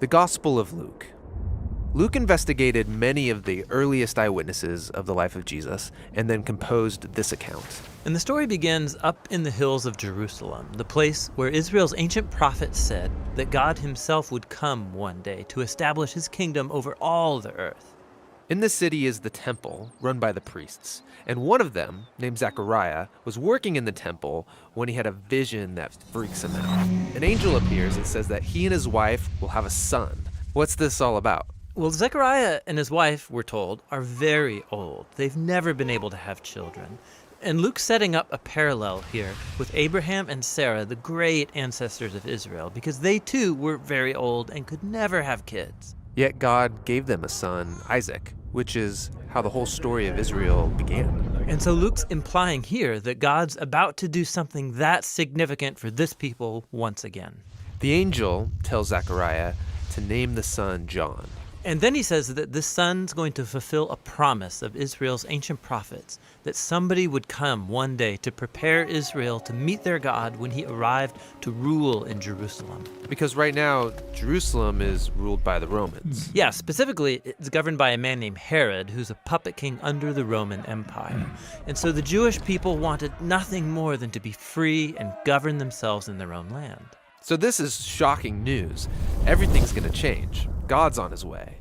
The Gospel of Luke. Luke investigated many of the earliest eyewitnesses of the life of Jesus and then composed this account. And the story begins up in the hills of Jerusalem, the place where Israel's ancient prophets said that God himself would come one day to establish his kingdom over all the earth. In the city is the temple, run by the priests, and one of them, named Zechariah, was working in the temple when he had a vision that freaks him out. An angel appears and says that he and his wife will have a son. What's this all about? Well, Zechariah and his wife, we're told, are very old. They've never been able to have children. And Luke's setting up a parallel here with Abraham and Sarah, the great ancestors of Israel, because they too were very old and could never have kids. Yet God gave them a son, Isaac, which is how the whole story of Israel began. And so Luke's implying here that God's about to do something that significant for this people once again. The angel tells Zechariah to name the son John. And then he says that this son's going to fulfill a promise of Israel's ancient prophets, that somebody would come one day to prepare Israel to meet their God when he arrived to rule in Jerusalem. Because right now, Jerusalem is ruled by the Romans. Yeah, specifically, it's governed by a man named Herod, who's a puppet king under the Roman Empire. And so the Jewish people wanted nothing more than to be free and govern themselves in their own land. So this is shocking news. Everything's going to change. God's on his way.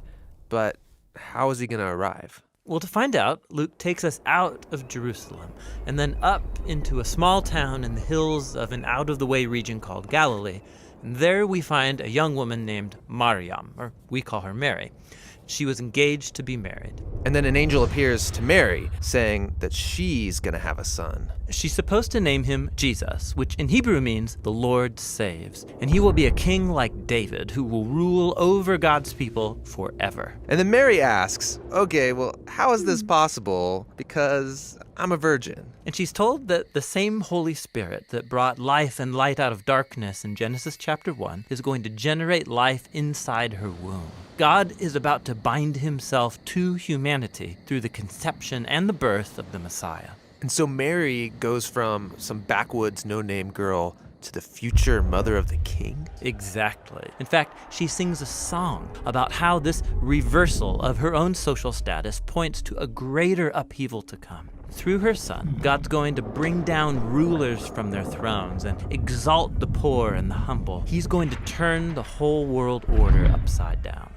But how is he going to arrive? Well, to find out, Luke takes us out of Jerusalem and then up into a small town in the hills of an out-of-the-way region called Galilee. And there we find a young woman named Maryam, or we call her Mary. She was engaged to be married. And then an angel appears to Mary, saying that she's going to have a son. She's supposed to name him Jesus, which in Hebrew means the Lord saves. And he will be a king like David, who will rule over God's people forever. And then Mary asks, okay, well, how is this possible? Because I'm a virgin. And she's told that the same Holy Spirit that brought life and light out of darkness in Genesis chapter 1 is going to generate life inside her womb. God is about to bind himself to humanity through the conception and the birth of the Messiah. And so Mary goes from some backwoods no-name girl to the future mother of the king? Exactly. In fact, she sings a song about how this reversal of her own social status points to a greater upheaval to come. Through her son, God's going to bring down rulers from their thrones and exalt the poor and the humble. He's going to turn the whole world order upside down.